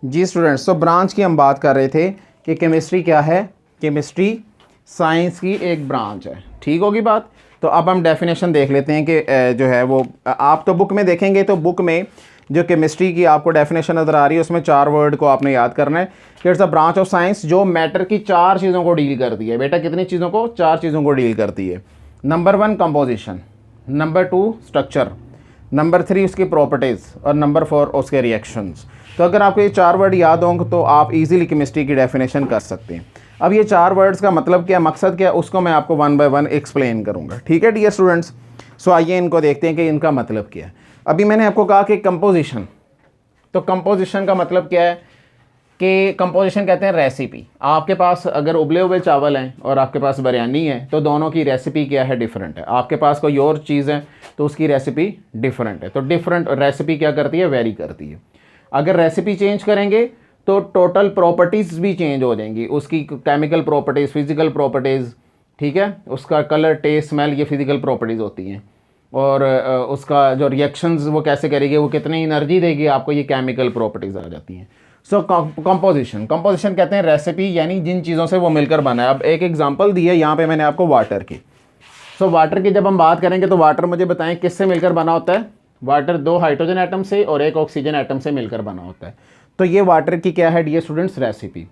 जी students, तो branch की हम बात कर रहे थे कि केमिस्ट्री क्या है। केमिस्ट्री साइंस की एक ब्रांच है, ठीक होगी बात। तो अब हम डेफिनेशन देख लेते हैं कि जो है वो आप तो बुक में देखेंगे, तो बुक में जो केमिस्ट्री की आपको डेफिनेशन नज़र आ रही है उसमें 4 वर्ड को आपने याद करना है कि it's a branch of science जो मैटर की 4 चीज़ों को डील करती है। बेटा कितनी चीज़ों को? 4 चीज़ों को डील करती है। Number 1 composition, number 2 structure, number 3 उसकी प्रॉपर्टीज़ और नंबर 4 उसके रिएक्शंस। तो अगर आपको ये 4 वर्ड याद होंगे तो आप इजीली केमिस्ट्री की डेफिनेशन कर सकते हैं। अब ये 4 वर्ड्स का मतलब क्या, मकसद क्या, उसको मैं आपको 1 बाय 1 एक्सप्लेन करूंगा, ठीक है डियर स्टूडेंट्स। सो आइए इनको देखते हैं कि इनका मतलब क्या है। अभी मैंने आपको कहा कि कंपोजिशन, तो कंपोजिशन का मतलब क्या है कि कंपोजिशन कहते हैं रेसिपी। आपके पास अगर उबले हुए चावल हैं और आपके पास बिरयानी है तो दोनों की रेसिपी क्या है? डिफरेंट है। आपके पास कोई और चीज़ है तो उसकी रेसिपी डिफरेंट है। तो डिफरेंट रेसिपी क्या करती है? वेरी करती है। अगर रेसिपी चेंज करेंगे तो टोटल प्रॉपर्टीज़ भी चेंज हो जाएंगी, उसकी केमिकल प्रॉपर्टीज़, फिजिकल प्रॉपर्टीज़, ठीक है, उसका कलर, टेस्ट, स्मेल, ये फिजिकल प्रॉपर्टीज़ होती हैं। और उसका जो रिएक्शंस वो कैसे करेगी, वो कितनी एनर्जी देगी आपको, ये केमिकल प्रॉपर्टीज़ आ जाती हैं। सो कंपोजिशन, कंपोजिशन कहते हैं रेसिपी, यानी जिन चीज़ों से वो मिलकर बना है। अब एक एग्जांपल दी है यहाँ पे मैंने आपको वाटर की। सो वाटर की जब हम बात करेंगे तो वाटर मुझे बताएं किससे मिलकर बना होता है? वाटर 2 हाइड्रोजन एटम से और 1 ऑक्सीजन एटम से मिलकर बना होता है। तो ये वाटर की क्या है डियर स्टूडेंट्स? रेसिपी।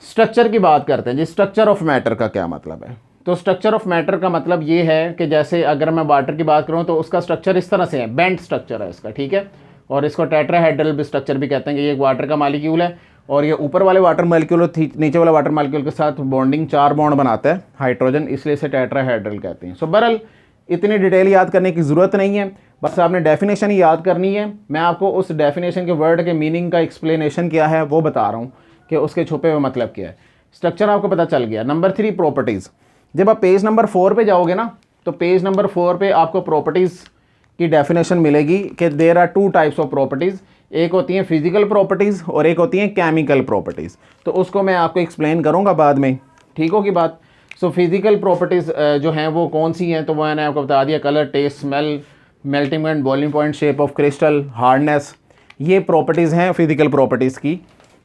स्ट्रक्चर की बात करते हैं जी। स्ट्रक्चर ऑफ मैटर का क्या मतलब है? तो स्ट्रक्चर ऑफ मैटर का मतलब ये है कि जैसे अगर मैं वाटर की बात करूँ तो उसका स्ट्रक्चर इस तरह से है, बेंट स्ट्रक्चर है इसका, ठीक है। और इसको टेट्राहेड्रल भी स्ट्रक्चर भी कहते हैं कि ये एक वाटर का मॉलिक्यूल है और ये ऊपर वाले वाटर मॉलिक्यूल नीचे वाला वाटर मॉलिक्यूल के साथ बॉन्डिंग 4 बॉन्ड बनाता है हाइड्रोजन, इसलिए इसे टेट्राहेड्रल कहते हैं। सो बहरहाल इतनी डिटेल याद करने की ज़रूरत नहीं है, बस आपने डेफिनेशन ही याद करनी है। मैं आपको उस डेफिनेशन के वर्ड के मीनिंग का एक्सप्लेनेशन क्या है वो बता रहा हूँ कि उसके छुपे हुए मतलब क्या है। स्ट्रक्चर आपको पता चल गया। Number 3 properties. जब आप पेज नंबर 4 पे जाओगे ना तो पेज नंबर 4 पे आपको प्रॉपर्टीज़ की डेफिनेशन मिलेगी कि there are 2 types of properties. एक होती हैं फिजिकल प्रॉपर्टीज़ और एक होती हैं केमिकल प्रॉपर्टीज़। तो उसको मैं आपको एक्सप्लेन करूँगा बाद में, ठीक होगी बात। सो फिजिकल प्रॉपर्टीज़ जो हैं वो कौन सी हैं, तो वो मैंने आपको बता दिया, colour, taste, smell, melting point, boiling point, shape of crystal, hardness, ये प्रॉपर्टीज़ हैं फिजिकल प्रॉपर्टीज़ की।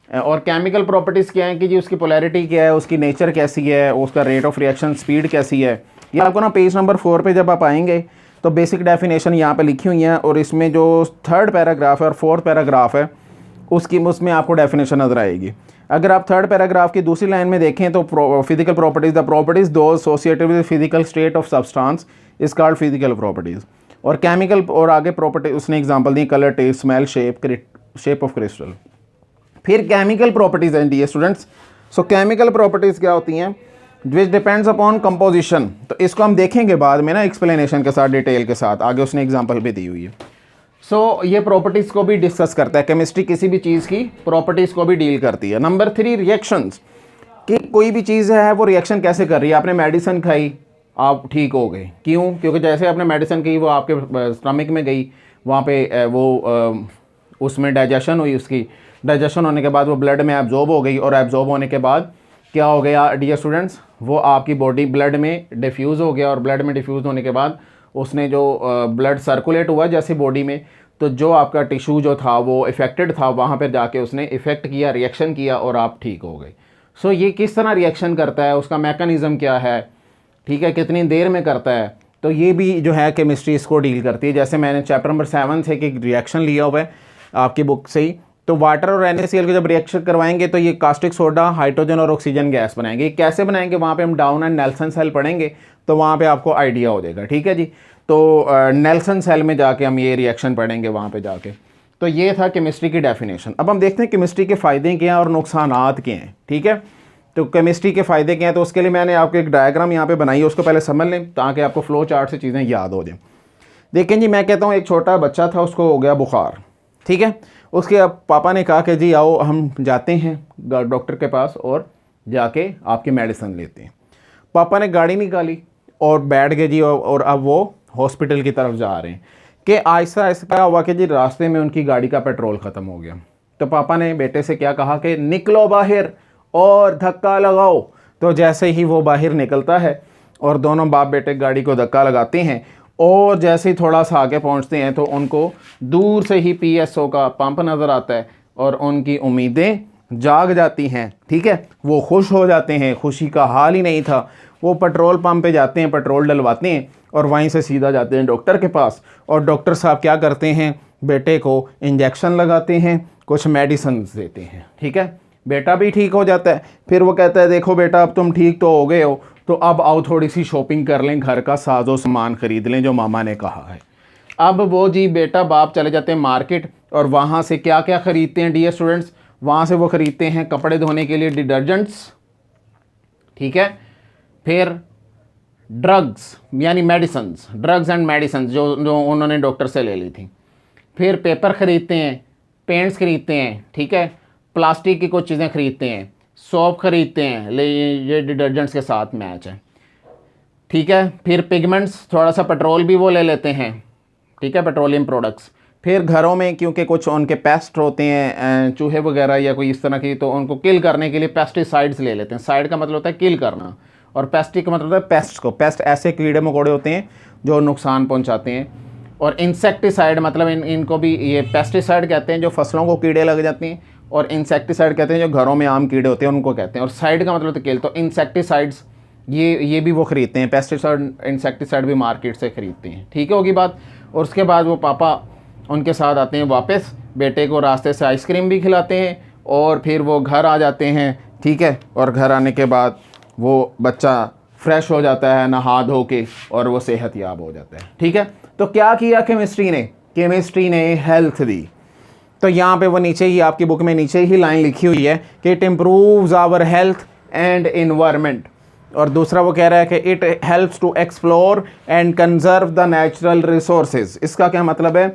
और केमिकल प्रॉपर्टीज़ क्या है कि जी उसकी पोलैरिटी क्या है, उसकी नेचर कैसी है, उसका रेट ऑफ रिएक्शन स्पीड कैसी है। ये आपको ना पेज नंबर 4 पे जब आप आएंगे तो बेसिक डेफिनेशन यहाँ पे लिखी हुई हैं और इसमें जो 3rd पैराग्राफ है और 4th पैराग्राफ है उसमें आपको डेफिनेशन नजर आएगी। अगर आप 3rd पैराग्राफ की दूसरी लाइन में देखें तो physical properties, the properties do associated with physical state of substance is called physical properties. और केमिकल और आगे प्रॉपर्टी उसने एग्जांपल दी, colour, taste, smell, shape of crystal. फिर केमिकल प्रॉपर्टीज़ हैं dear students. So chemical properties क्या होती हैं? Which depends upon composition. तो इसको हम देखेंगे बाद में ना एक्सप्लेनेशन के साथ, डिटेल के साथ, आगे उसने एग्जांपल भी दी हुई है। सो ये प्रॉपर्टीज़ को भी डिस्कस करता है। केमिस्ट्री किसी भी चीज़ की प्रॉपर्टीज़ को भी डील करती है। नंबर 3 रिएक्शंस, कि कोई भी चीज़ है वो रिएक्शन कैसे कर रही है। आपने मेडिसिन खाई, आप ठीक हो गए, क्यों? क्योंकि जैसे आपने मेडिसिन की वो आपके स्टमक में गई, वहाँ पे वो उसमें डाइजेशन हुई, उसकी डाइजेशन होने के बाद वो ब्लड में एब्जॉर्ब हो गई और एब्जॉर्ब होने के बाद क्या हो गया डियर स्टूडेंट्स, वो आपकी बॉडी ब्लड में डिफ्यूज़ हो गया और ब्लड में डिफ्यूज़ होने के बाद उसने जो ब्लड सर्कुलेट हुआ जैसे बॉडी में, तो जो आपका टिश्यू जो था वो इफ़ेक्टेड था, वहाँ पर जाके उसने इफ़ेक्ट किया, रिएक्शन किया और आप ठीक हो गए। सो ये किस तरह रिएक्शन करता है, उसका मैकेनिज़्म क्या है, ठीक है, कितनी देर में करता है, तो ये भी जो है केमिस्ट्री इसको डील करती है। जैसे मैंने चैप्टर नंबर 7 से एक रिएक्शन लिया हुआ है आपकी बुक से ही, तो वाटर और NaCl को जब रिएक्शन करवाएंगे तो ये कास्टिक सोडा, हाइड्रोजन और ऑक्सीजन गैस बनाएंगे। कैसे बनाएंगे वहाँ पे हम डाउन एंड नेल्सन सेल पढ़ेंगे तो वहाँ पे आपको आइडिया हो जाएगा, ठीक है जी। तो नेल्सन सेल में जाके हम ये रिएक्शन पढ़ेंगे वहाँ पे जाके। तो ये था केमिस्ट्री की डेफिनेशन। अब हम देखते हैं केमिस्ट्री के फ़ायदे क्या हैं और नुकसानात क्या हैं, ठीक है। तो केमिस्ट्री के फ़ायदे क्या हैं, तो उसके लिए मैंने आपको एक डायग्राम यहाँ पे बनाई है, उसको पहले समझ लें ताकि आपको फ्लो चार्ट से चीज़ें याद हो जाएं। देखें जी, मैं कहता हूँ एक छोटा बच्चा था, उसको हो गया बुखार, ठीक है। उसके अब पापा ने कहा कि जी आओ हम जाते हैं डॉक्टर के पास और जाके आपकी मेडिसिन लेते हैं। पापा ने गाड़ी निकाली और बैठ गए जी, और अब वो हॉस्पिटल की तरफ जा रहे हैं कि आहिस्ता आहिस्ता क्या हुआ कि जी रास्ते में उनकी गाड़ी का पेट्रोल ख़त्म हो गया। तो पापा ने बेटे से क्या कहा कि निकलो बाहर और धक्का लगाओ। तो जैसे ही वो बाहर निकलता है और दोनों बाप बेटे गाड़ी को धक्का लगाते हैं और जैसे ही थोड़ा सा आगे पहुंचते हैं तो उनको दूर से ही PSO का पंप नज़र आता है और उनकी उम्मीदें जाग जाती हैं, ठीक है। वो खुश हो जाते हैं, खुशी का हाल ही नहीं था। वो पेट्रोल पंप पे जाते हैं, पेट्रोल डलवाते हैं और वहीं से सीधा जाते हैं डॉक्टर के पास, और डॉक्टर साहब क्या करते हैं, बेटे को इंजेक्शन लगाते हैं, कुछ मेडिसिन देते हैं, ठीक है। बेटा भी ठीक हो जाता है। फिर वो कहता है देखो बेटा अब तुम ठीक तो हो गए हो, तो अब आओ थोड़ी सी शॉपिंग कर लें, घर का साजो सामान खरीद लें जो मामा ने कहा है। अब वो जी बेटा बाप चले जाते हैं मार्केट, और वहाँ से क्या क्या ख़रीदते हैं डियर स्टूडेंट्स, वहाँ से वो ख़रीदते हैं कपड़े धोने के लिए डिटर्जेंट्स, ठीक है। फिर ड्रग्स यानी मेडिसन्स, ड्रग्स एंड मेडिसन्स जो जो उन्होंने डॉक्टर से ले ली थी। फिर पेपर ख़रीदते हैं, पेंट्स ख़रीदते हैं, ठीक है, प्लास्टिक की कुछ चीज़ें ख़रीदते हैं, सोप ख़रीदते हैं, ये डिटर्जेंट्स के साथ मैच है, ठीक है। फिर पिगमेंट्स, थोड़ा सा पेट्रोल भी वो ले लेते हैं, ठीक है, पेट्रोलियम प्रोडक्ट्स। फिर घरों में क्योंकि कुछ उनके पेस्ट होते हैं, चूहे वगैरह या कोई इस तरह की, तो उनको किल करने के लिए पेस्टिसाइड्स ले लेते हैं। साइड का मतलब होता है किल करना, और पेस्टिक का मतलब होता है पेस्ट को। पेस्ट ऐसे कीड़े मकोड़े होते हैं जो नुकसान पहुंचाते हैं, और इंसेक्टिसाइड मतलब इनको भी ये पेस्टिसाइड कहते हैं जो फसलों को कीड़े लग जाते हैं, और इंसेक्टिसाइड कहते हैं जो घरों में आम कीड़े होते हैं उनको कहते हैं। और साइड का मतलब होता है किल, तो इंसेक्टिसाइड्स ये भी वो ख़रीदते हैं, पेस्टिसाइड इंसेक्टिसाइड भी मार्केट से ख़रीदते हैं, ठीक है, होगी बात। और उसके बाद वो पापा उनके साथ आते हैं वापस, बेटे को रास्ते से आइसक्रीम भी खिलाते हैं, और फिर वो घर आ जाते हैं, ठीक है। और घर आने के बाद वो बच्चा फ्रेश हो जाता है नहा धो के, और वो सेहतयाब हो जाता है, ठीक है। तो क्या किया केमिस्ट्री ने, केमिस्ट्री ने हेल्थ दी। तो यहाँ पे वो नीचे ही आपकी बुक में नीचे ही लाइन लिखी हुई है कि it improves our health and environment, और दूसरा वो कह रहा है कि it helps to explore and conserve the natural resources. इसका क्या मतलब है,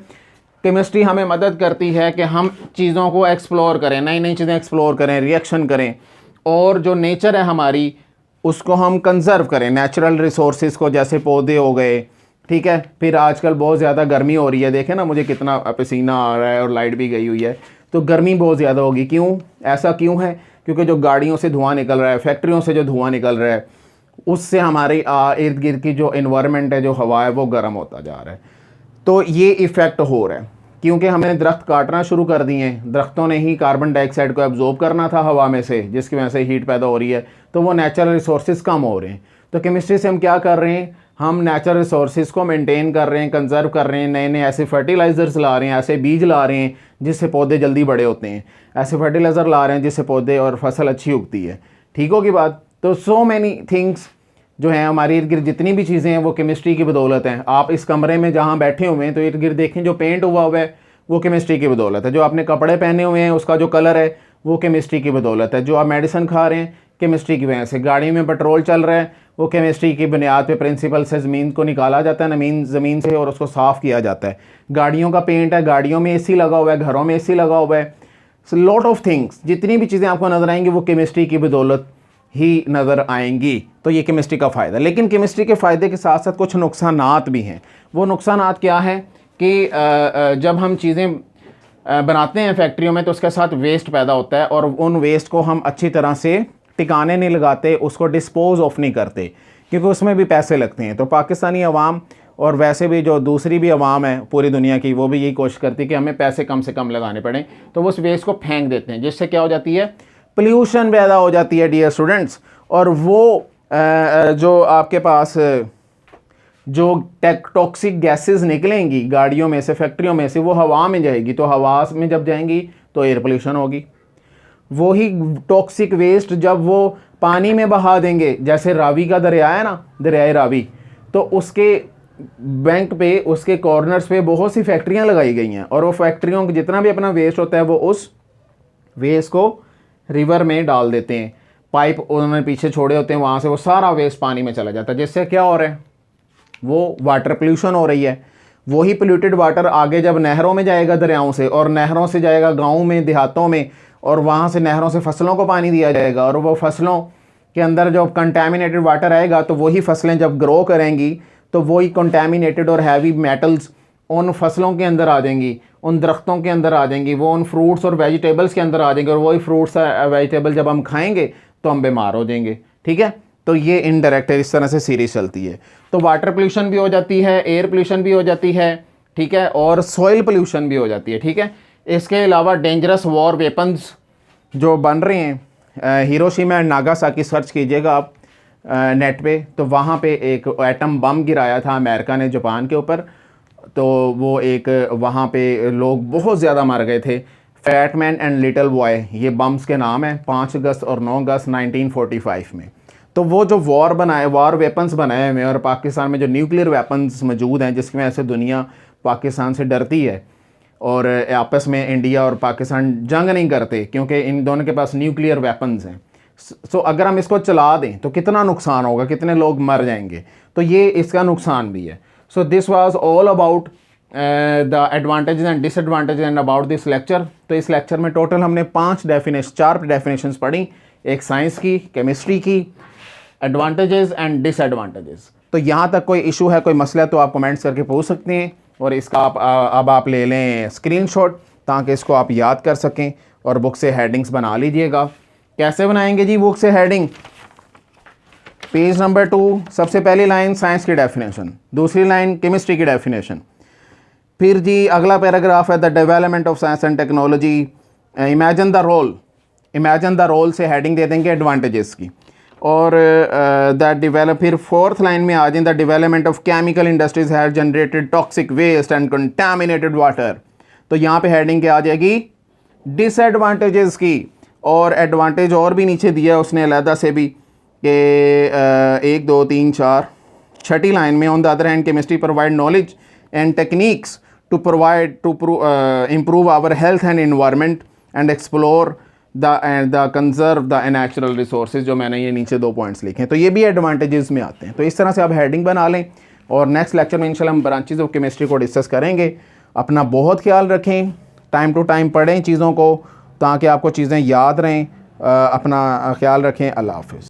केमिस्ट्री हमें मदद करती है कि हम चीज़ों को एक्सप्लोर करें, नई नई चीज़ें एक्सप्लोर करें, रिएक्शन करें, और जो नेचर है हमारी उसको हम कंजर्व करें, नेचुरल रिसोर्सेज को, जैसे पौधे हो गए, ठीक है। फिर आजकल बहुत ज़्यादा गर्मी हो रही है, देखें ना मुझे कितना पसीना आ रहा है, और लाइट भी गई हुई है, तो गर्मी बहुत ज़्यादा होगी। क्यों, ऐसा क्यों है, क्योंकि जो गाड़ियों से धुआं निकल रहा है, फैक्ट्रियों से जो धुआं निकल रहा है, उससे हमारे इर्द गिर्द की जो इन्वायरमेंट है, जो हवा है, वो गर्म होता जा रहा है। तो ये इफ़ेक्ट हो रहा है क्योंकि हमने दरख्त काटना शुरू कर दिए हैं। दरख्तों ने ही कार्बन डाइऑक्साइड को एब्जॉर्ब करना था हवा में से, जिसकी वजह से हीट पैदा हो रही है, तो वो नेचुरल रिसोर्सेज कम हो रहे हैं। तो केमिस्ट्री से हम क्या कर रहे हैं, हम नेचुरल रिसोर्सेज को मेंटेन कर रहे हैं, कंजर्व कर रहे हैं, नए नए ऐसे फर्टिलाइज़र्स ला रहे हैं, ऐसे बीज ला रहे हैं जिससे पौधे जल्दी बड़े होते हैं, ऐसे फर्टिलाइज़र ला रहे हैं जिससे पौधे और फसल अच्छी उगती है, ठीक होगी बात। तो सो मैनी थिंग्स जो हैं हमारे इर्द गिर्द जितनी भी चीज़ें हैं वो केमिस्ट्री की बदौलत हैं। आप इस कमरे में जहाँ बैठे हुए हैं तो इर्द गिर्द देखें, जो पेंट हुआ है वो केमिस्ट्री की बदौलत है, जो आपने कपड़े पहने हुए हैं उसका जो कलर है वो केमिस्ट्री की बदौलत है, जो आप मेडिसिन खा रहे हैं केमिस्ट्री की वजह से, गाड़ी में पेट्रोल चल रहा है वो केमिस्ट्री की बुनियाद पे प्रिंसिपल से ज़मीन को निकाला जाता है, ज़मीन से, और उसको साफ़ किया जाता है। गाड़ियों का पेंट है, गाड़ियों में एसी लगा हुआ है, घरों में एसी लगा हुआ है, लॉट ऑफ थिंग्स, जितनी भी चीज़ें आपको नज़र आएंगी वो केमिस्ट्री की बदौलत ही नज़र आएंगी। तो ये केमिस्ट्री का फ़ायदा। लेकिन केमिस्ट्री के फ़ायदे के साथ साथ कुछ नुकसानात भी हैं। वो नुकसानात क्या है कि जब हम चीज़ें बनाते हैं फैक्ट्रियों में तो उसके साथ वेस्ट पैदा होता है, और उन वेस्ट को हम अच्छी तरह से टिकाने नहीं लगाते, उसको डिस्पोज ऑफ नहीं करते, क्योंकि उसमें भी पैसे लगते हैं। तो पाकिस्तानी अवाम और वैसे भी जो दूसरी भी अवाम है पूरी दुनिया की, वो भी यही कोशिश करती है कि हमें पैसे कम से कम लगाने पड़ें, तो वो उस वेस्ट को फेंक देते हैं, जिससे क्या हो जाती है, पोल्यूशन पैदा हो जाती है डियर स्टूडेंट्स। और वो जो आपके पास जो टॉक्सिक गैसेस निकलेंगी गाड़ियों में से, फैक्ट्रियों में से, वो हवा में जाएगी, तो हवा में जब जाएंगी तो एयर पोल्यूशन होगी। वही टॉक्सिक वेस्ट जब वो पानी में बहा देंगे, जैसे रावी का दरिया है ना, दरियाए रावी, तो उसके बैंक पे, उसके कॉर्नर्स पे बहुत सी फैक्ट्रियां लगाई गई हैं, और वो फैक्ट्रियों का जितना भी अपना वेस्ट होता है वो उस वेस्ट को रिवर में डाल देते हैं। पाइप उन्होंने पीछे छोड़े होते हैं, वहाँ से वो सारा वेस्ट पानी में चला जाता है, जिससे क्या हो रहा है, वो वाटर पोल्यूशन हो रही है। वही पोल्यूटेड वाटर आगे जब नहरों में जाएगा दरियाओं से, और नहरों से जाएगा गाँव में, देहातों में, और वहाँ से नहरों से फसलों को पानी दिया जाएगा, और वो फसलों के अंदर जो कंटेमिनेटेड वाटर आएगा तो वही फसलें जब ग्रो करेंगी तो वही कंटेमिनेटेड और हैवी मेटल्स उन फसलों के अंदर आ जाएंगी, उन दरख्तों के अंदर आ जाएंगी, वो उन फ्रूट्स और वेजिटेबल्स के अंदर आ जाएंगे, और वही फ्रूट्स वेजिटेबल जब हम खाएंगे तो हम बीमार हो जाएंगे, ठीक है। तो ये इनडायरेक्ट है, इस तरह से सीरीज चलती है। तो वाटर पोल्यूशन भी हो जाती है, एयर पोल्यूशन भी हो जाती है, ठीक है, और सॉइल पोल्यूशन भी हो जाती है, ठीक है। इसके अलावा डेंजरस वॉर वेपन्स जो बन रहे हैं, हिरोशिमा एंड नागासाकी सर्च कीजिएगा आप नेट पे, तो वहाँ पे एक एटम बम गिराया था अमेरिका ने जापान के ऊपर। तो वो एक वहाँ पे लोग बहुत ज़्यादा मर गए थे। Fat man and little boy ये बम्स के नाम हैं, 5 अगस्त और 9 अगस्त 1945 में। तो वो जो वॉर वेपन्स बनाए हुए हैं, और पाकिस्तान में जो न्यूक्लियर वेपन्स मौजूद हैं जिसकी वजह से दुनिया पाकिस्तान से डरती है, और आपस में इंडिया और पाकिस्तान जंग नहीं करते क्योंकि इन दोनों के पास न्यूक्लियर वेपन्स हैं। सो अगर हम इसको चला दें तो कितना नुकसान होगा, कितने लोग मर जाएंगे, तो ये इसका नुकसान भी है। So this was all about the advantages and disadvantages and about this lecture. तो इस लेक्चर में टोटल हमने 4 डेफिनेशंस पढ़ी, एक साइंस की, केमिस्ट्री की, एडवांटेजेस एंड डिसएडवांटेजेस। तो यहाँ तक कोई इशू है, कोई मसला है तो आप कमेंट्स करके पूछ सकते हैं, और इसका अब आप ले लें स्क्रीनशॉट ताकि इसको आप याद कर सकें, और बुक से हेडिंग्स बना लीजिएगा। कैसे बनाएंगे जी बुक से हेडिंग? पेज नंबर 2, सबसे पहली लाइन साइंस की डेफिनेशन, दूसरी लाइन केमिस्ट्री की डेफिनेशन, फिर जी अगला पैराग्राफ है the development of science and technology, imagine the role से हेडिंग दे देंगे एडवांटेजेस की, और फिर फोर्थ लाइन में आ जाए the development of chemical industries have generated toxic waste and contaminated water. तो यहाँ पे हेडिंग क्या आ जाएगी? डिसएडवांटेजेस की, और एडवांटेज और भी नीचे दिया है उसने अलहदा से भी कि 1 2 3 4 छठी लाइन में on the other hand chemistry provide knowledge and techniques to improve our health and environment and explore the conserve the natural resources, जो मैंने ये नीचे 2 पॉइंट्स लिखे हैं। तो ये भी एडवांटेजेस में आते हैं। तो इस तरह से आप हेडिंग बना लें, और नेक्स्ट लेक्चर में इंशाल्लाह हम ब्रांचेज ऑफ केमिस्ट्री को डिस्कस करेंगे। अपना बहुत ख्याल रखें, टाइम टू टाइम पढ़ें चीज़ों को ताकि आपको चीज़ें याद रहें। अपना ख्याल रखें। अल्लाह हाफ़िज़।